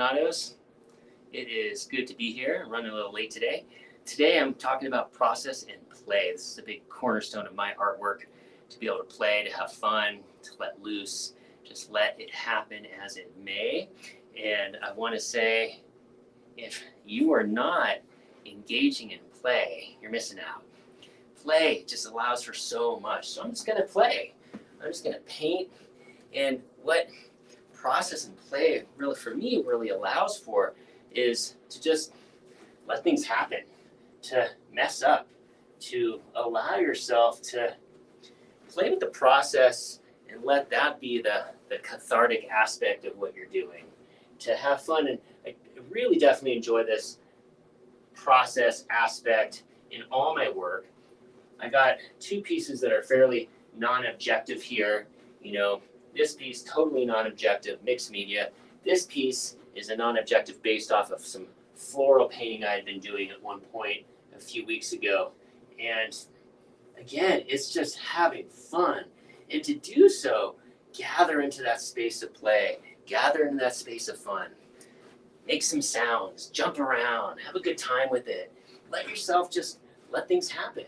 aficionados. It is good to be here. I'm running a little late today. Today I'm talking about process and play. This is a big cornerstone of my artwork, to be able to play, to have fun, to let loose, just let it happen as it may. And I want to say, if you are not engaging in play, you're missing out. Play just allows for so much. So I'm just going to play. I'm just going to paint. And what process and play really, for me, really allows for is to just let things happen, to mess up, to allow yourself to play with the process and let that be the cathartic aspect of what you're doing, to have fun. And I really definitely enjoy this process aspect in all my work. I got two pieces that are fairly non-objective here. You know, this piece, totally non-objective, mixed media. This piece is a non-objective based off of some floral painting I had been doing at one point a few weeks ago. And again, it's just having fun. And to do so, gather into that space of play, gather into that space of fun. Make some sounds, jump around, have a good time with it. Let yourself just let things happen.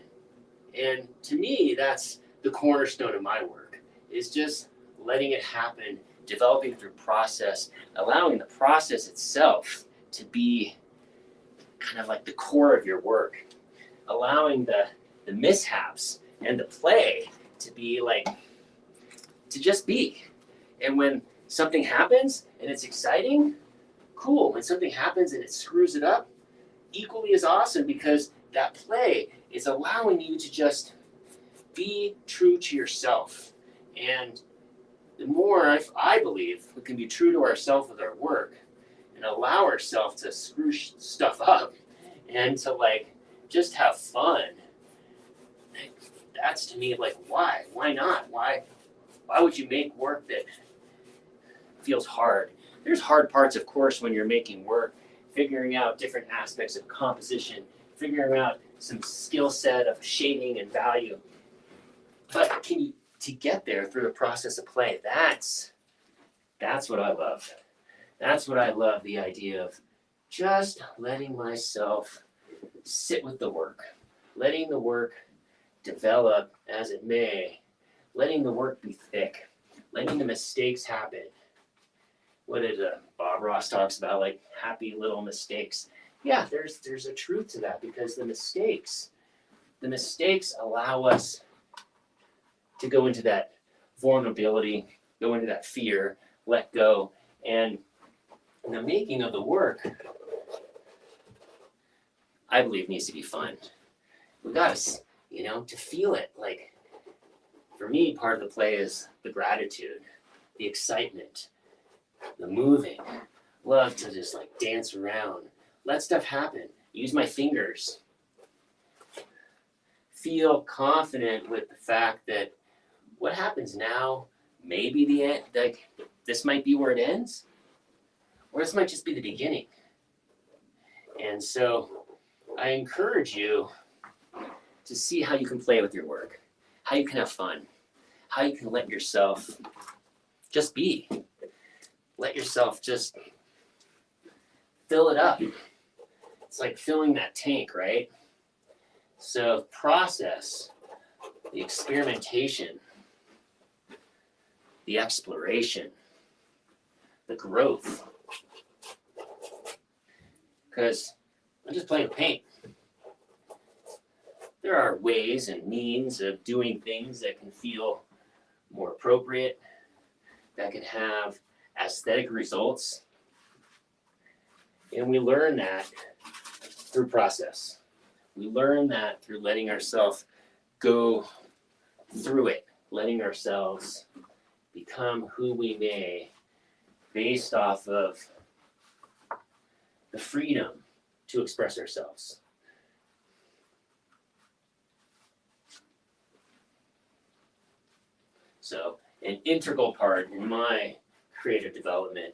And to me, that's the cornerstone of my work, is just letting it happen, developing through process, allowing the process itself to be kind of like the core of your work, allowing the mishaps and the play to be like, to just be. And when something happens and it's exciting, cool. When something happens and it screws it up, equally as awesome, because that play is allowing you to just be true to yourself. And the more I believe we can be true to ourselves with our work and allow ourselves to screw stuff up and to like just have fun, that's to me like, why? Why not? Why would you make work that feels hard? There's hard parts, of course, when you're making work, figuring out different aspects of composition, figuring out some skill set of shading and value. But to get there through the process of play, that's what I love. That's what I love, the idea of just letting myself sit with the work, letting the work develop as it may, letting the work be thick, letting the mistakes happen. What did Bob Ross talks about, like happy little mistakes? Yeah, there's a truth to that, because the mistakes allow us to go into that vulnerability, go into that fear, let go. And the making of the work, I believe, needs to be fun. We got to, to feel it. Like, for me, part of the play is the gratitude, the excitement, the moving. Love to just like dance around, let stuff happen, use my fingers. Feel confident with the fact that what happens now may be the end, like this might be where it ends, or this might just be the beginning. And so I encourage you to see how you can play with your work, how you can have fun, how you can let yourself just be. Let yourself just fill it up. It's like filling that tank, right? So process, the experimentation, the exploration, the growth. Because I'm just playing with paint. There are ways and means of doing things that can feel more appropriate, that can have aesthetic results. And we learn that through process. We learn that through letting ourselves go through it, letting ourselves become who we may based off of the freedom to express ourselves. So an integral part in my creative development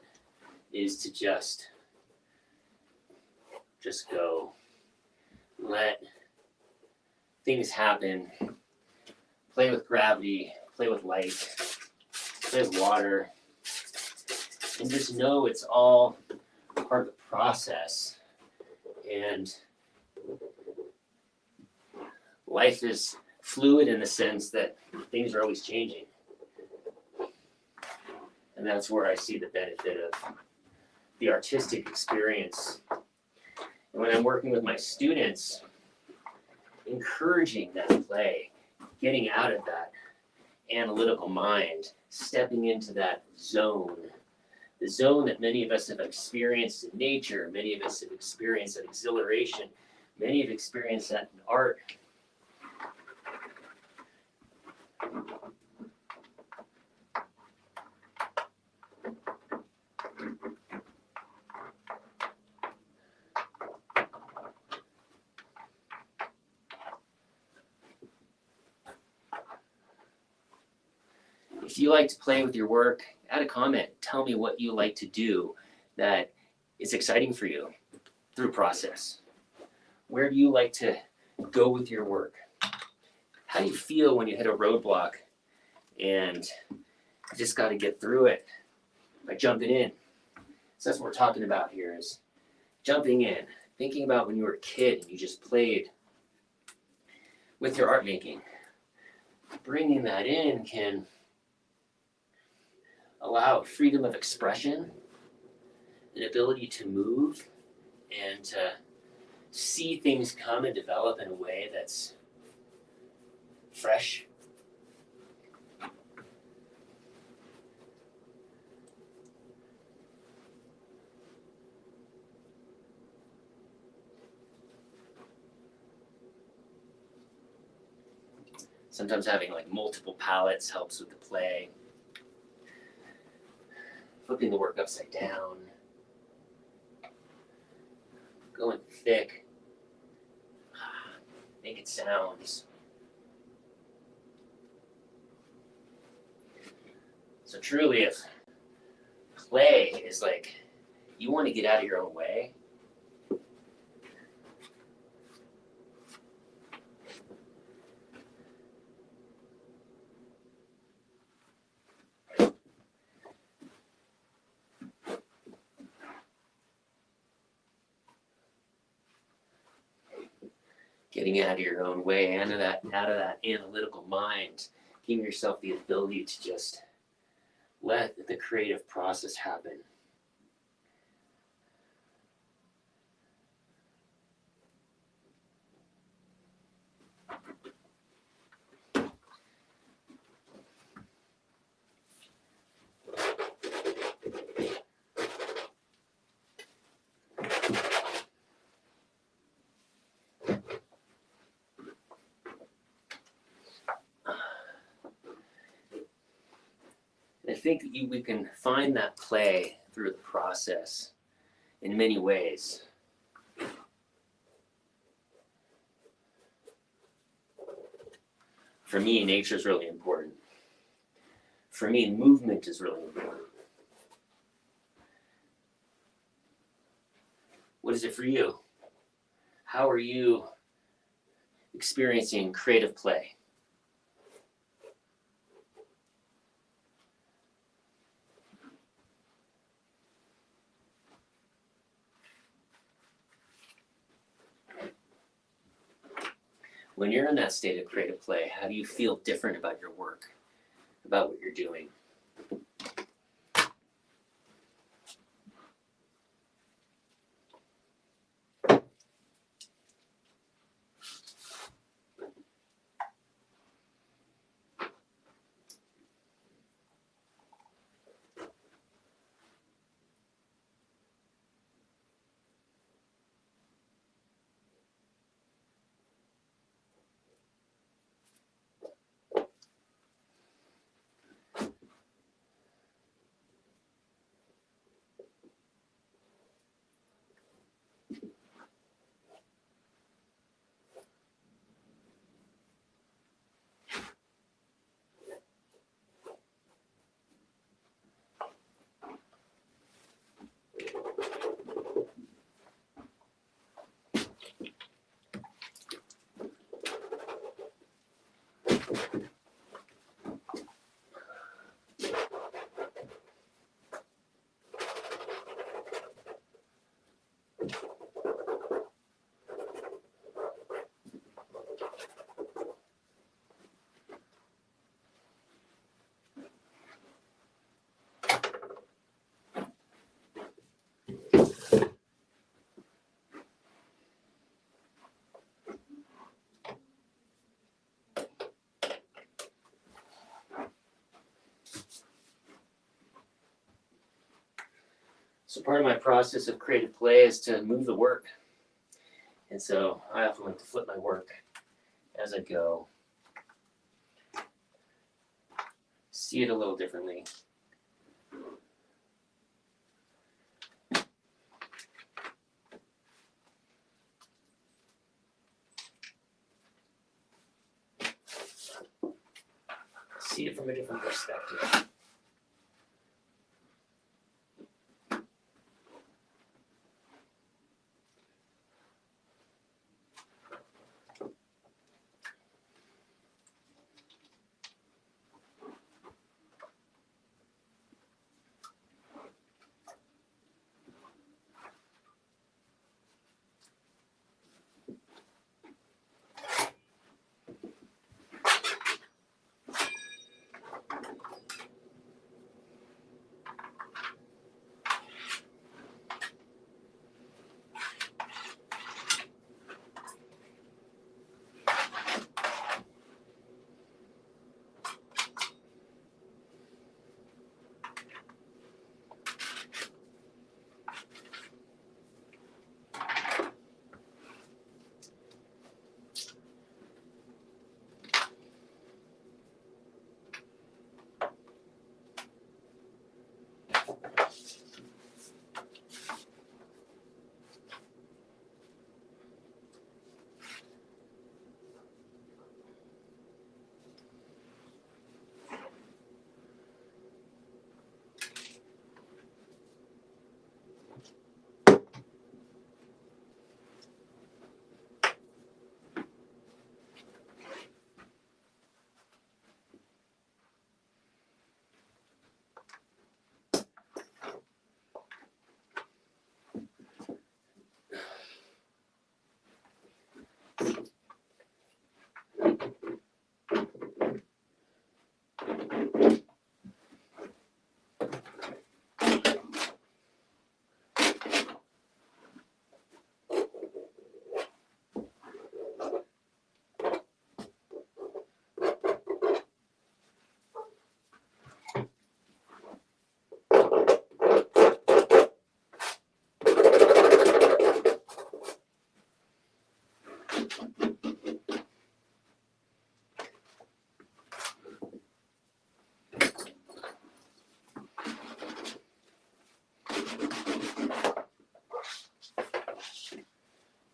is to just go, let things happen, play with gravity, play with light, play with water, and just know it's all part of the process. And life is fluid in the sense that things are always changing. And that's where I see the benefit of the artistic experience. And when I'm working with my students, encouraging that play, getting out of that analytical mind, stepping into that zone, the zone that many of us have experienced in nature, many of us have experienced that exhilaration, many have experienced that in art. If you like to play with your work, add a comment. Tell me what you like to do that is exciting for you through process. Where do you like to go with your work? How do you feel when you hit a roadblock and you just got to get through it by jumping in? So that's what we're talking about here, is jumping in, thinking about when you were a kid and you just played with your art making. Bringing that in can allow freedom of expression, an ability to move and to see things come and develop in a way that's fresh. Sometimes having like multiple palettes helps with the play. Flipping the work upside down, going thick, making sounds. So truly, if play is like you want to get out of your own way, getting out of your own way, out of that analytical mind, giving yourself the ability to just let the creative process happen. I think that we can find that play through the process in many ways. For me, nature is really important. For me, movement is really important. What is it for you? How are you experiencing creative play? When you're in that state of creative play, how do you feel different about your work, about what you're doing? So part of my process of creative play is to move the work. And so I often like to flip my work as I go. See it a little differently. See it from a different perspective.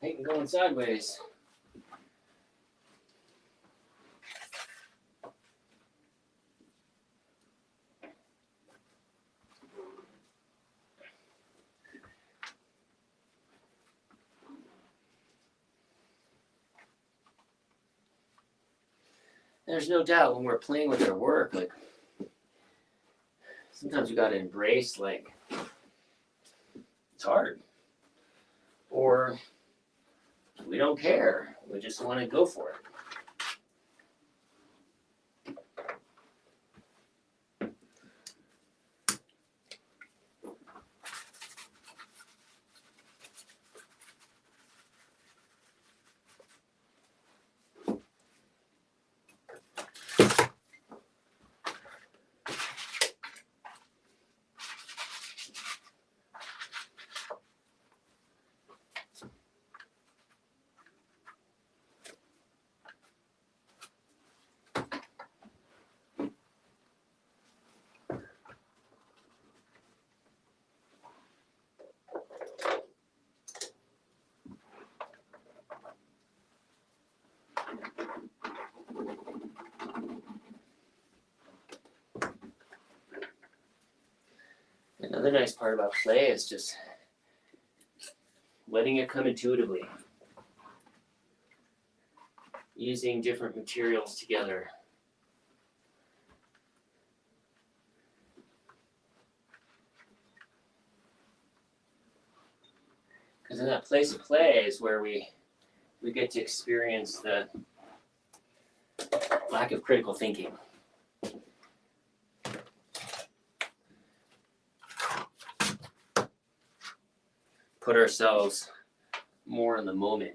Painting going sideways. There's no doubt when we're playing with our work, like sometimes we gotta embrace like it's hard. Or we don't care. We just want to go for it. Another nice part about play is just letting it come intuitively. Using different materials together. Because in that place of play is where we get to experience the lack of critical thinking. Put ourselves more in the moment.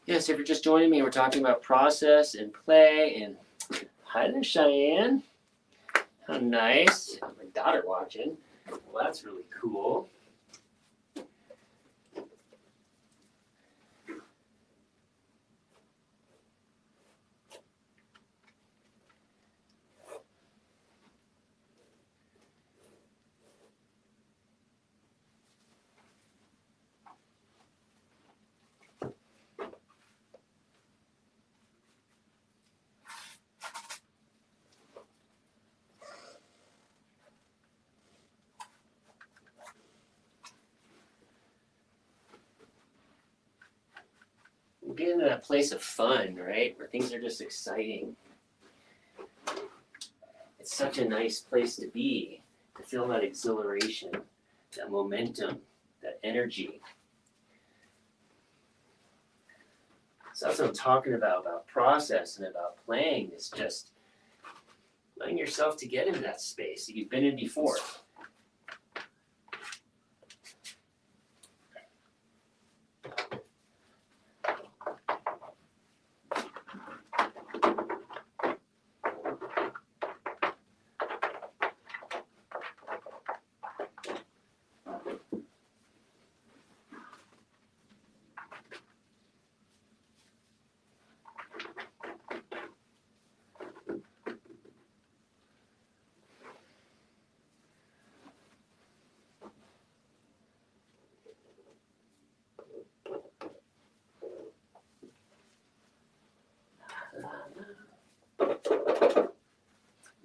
Yes, if you're just joining me, we're talking about process and play. And hi there, Cheyenne. How nice. My daughter watching. Well, that's really cool. We're getting to that place of fun, right? Where things are just exciting. It's such a nice place to be, to feel that exhilaration, that momentum, that energy. So that's what I'm talking about process and about playing, is just letting yourself to get into that space that you've been in before.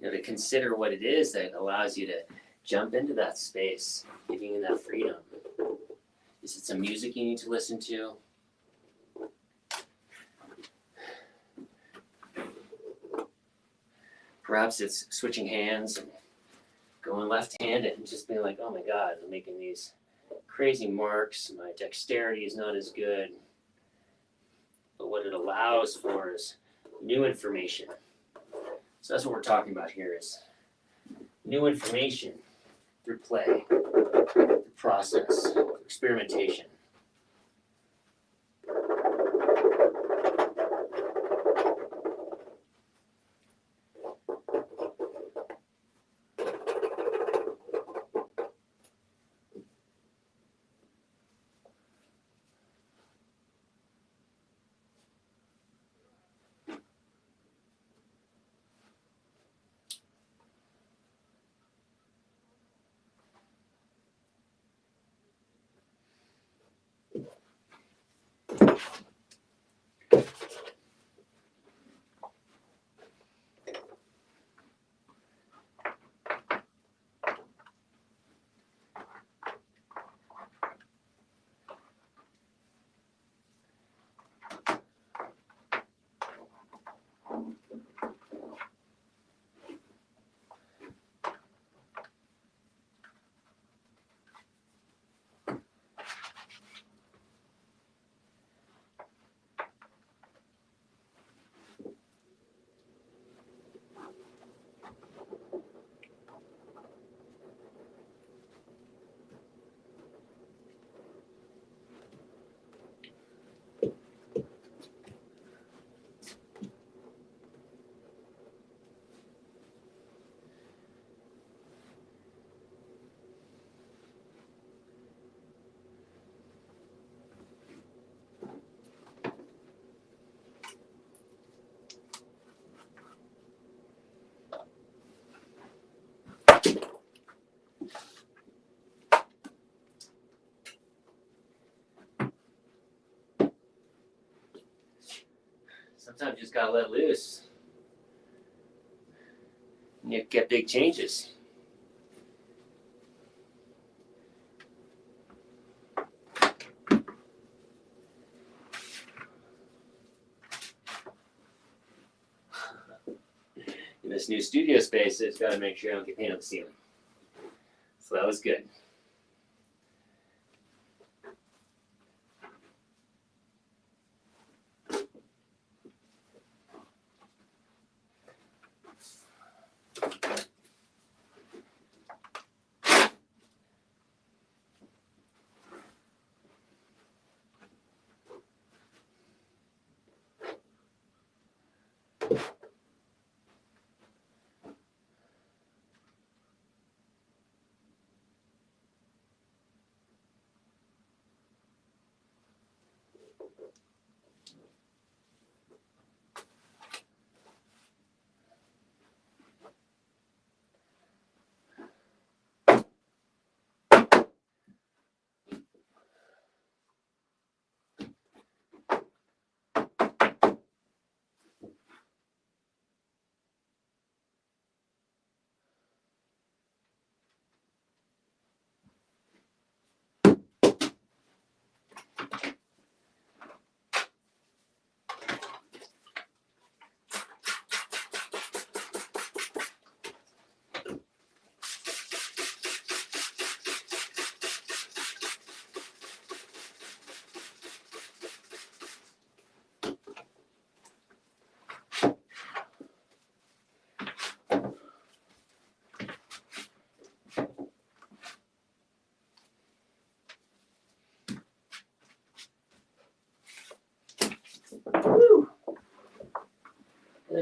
To consider what it is that allows you to jump into that space, giving you that freedom. Is it some music you need to listen to? Perhaps it's switching hands and going left-handed and just being like, oh my God, I'm making these crazy marks. My dexterity is not as good. But what it allows for is new information. So that's what we're talking about here, is new information through play, through process, through experimentation. Sometimes you just gotta let loose. And you get big changes. In this new studio space, it's got to make sure I don't get paint on the ceiling. So that was good.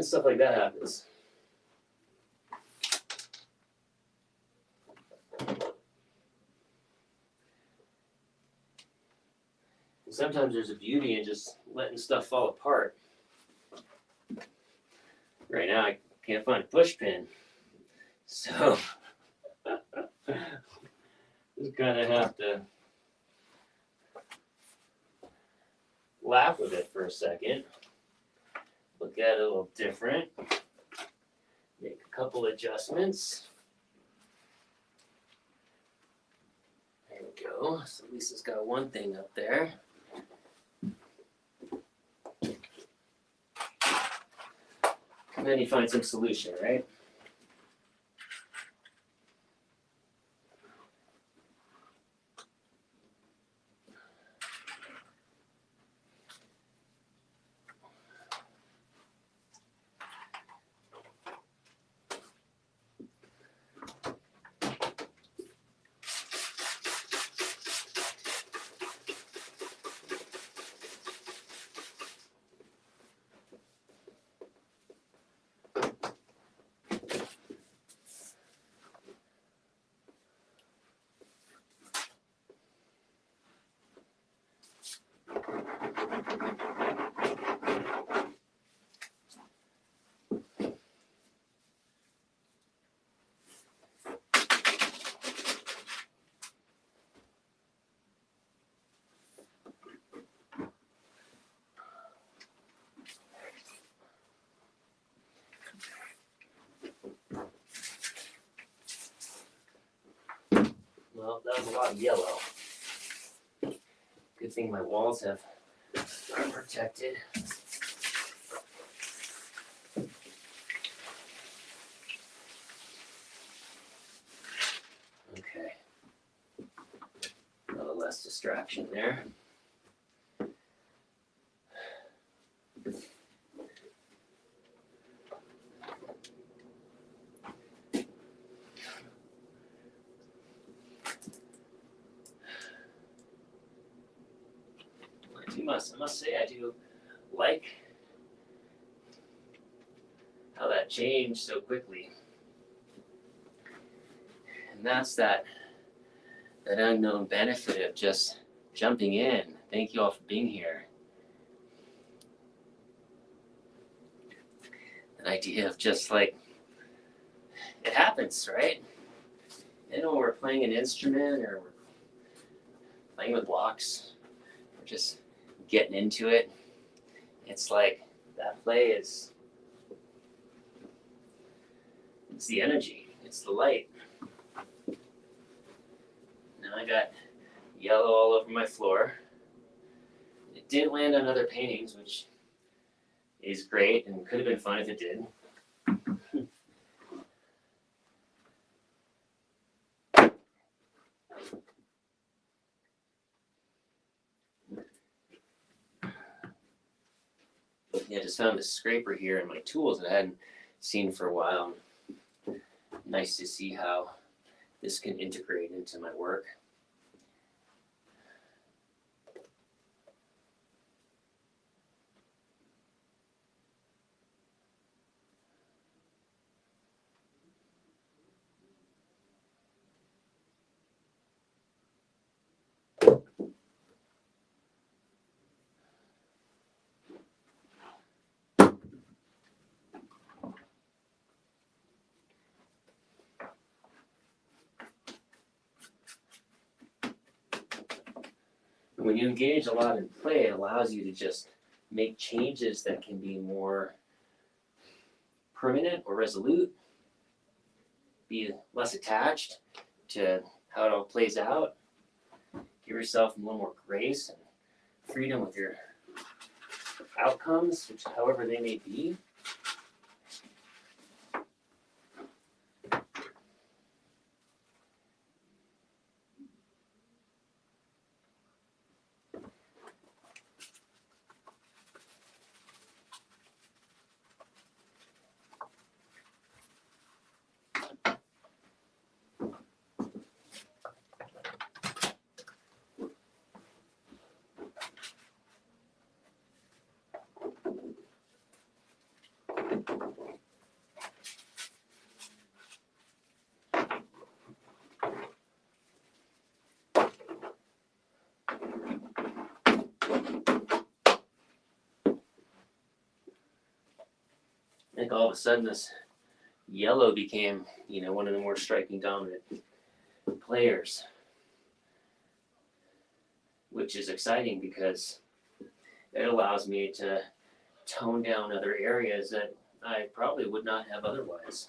And stuff like that happens. Sometimes there's a beauty in just letting stuff fall apart. Right now, I can't find a push pin. So, just kind of have to laugh with it for a second. Look at it a little different. Make a couple adjustments. There we go. So Lisa's got one thing up there. And then you find some solution, right? Well, that was a lot of yellow. Good thing my walls are protected. Okay. A little less distraction there. I must say I do like how that changed so quickly. And that's that unknown benefit of just jumping in. Thank you all for being here. An idea of just like, it happens, right? You know, when we're playing an instrument or we're playing with blocks, we're just getting into it. It's like that play is, it's the energy, it's the light. Now I got yellow all over my floor. It didn't land on other paintings, which is great and could have been fun if it did. Yeah, I just found this scraper here in my tools that I hadn't seen for a while. Nice to see how this can integrate into my work. When you engage a lot in play, it allows you to just make changes that can be more permanent or resolute, be less attached to how it all plays out. Give yourself a little more grace and freedom with your outcomes, which however they may be. I think all of a sudden this yellow became, one of the more striking dominant players, which is exciting because it allows me to tone down other areas that I probably would not have otherwise.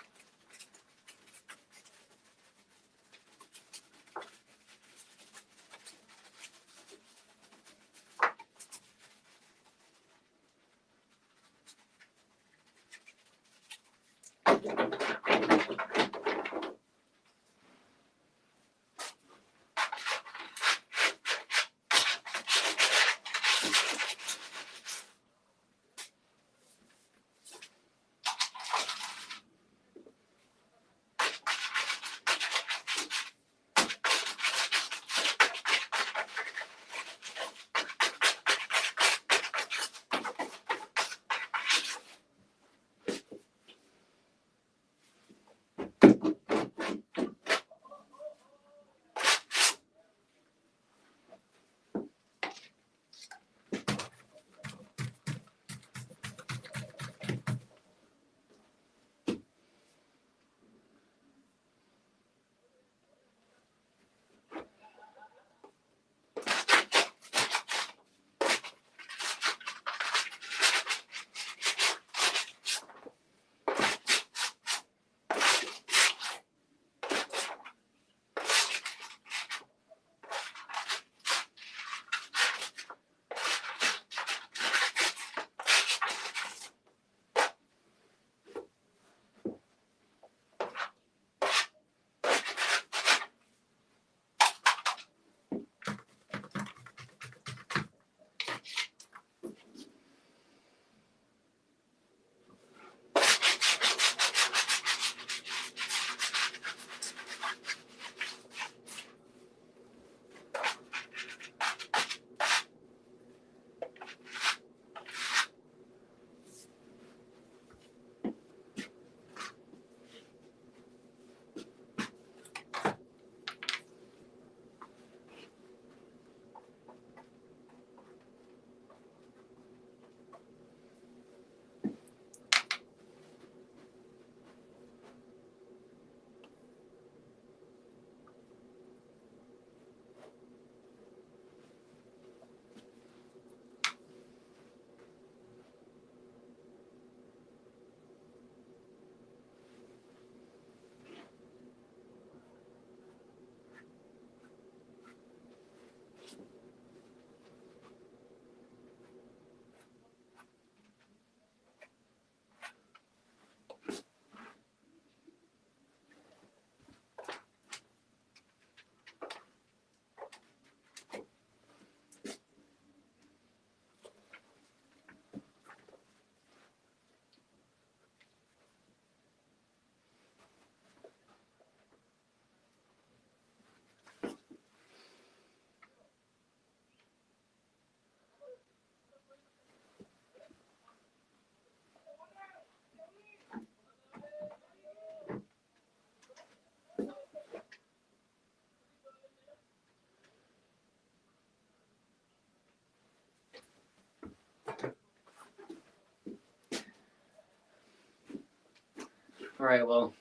All right, well,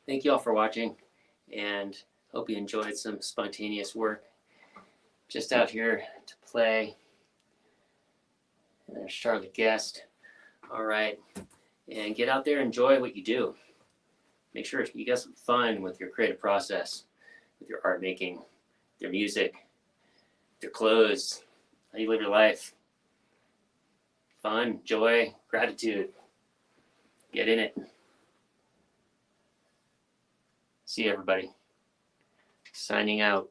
thank you all for watching, and hope you enjoyed some spontaneous work. Just out here to play. And there's Charlotte Guest. All right, and get out there and enjoy what you do. Make sure you get some fun with your creative process, with your art making, your music, your clothes, how you live your life. Fun, joy, gratitude. Get in it. See you, everybody. Signing out.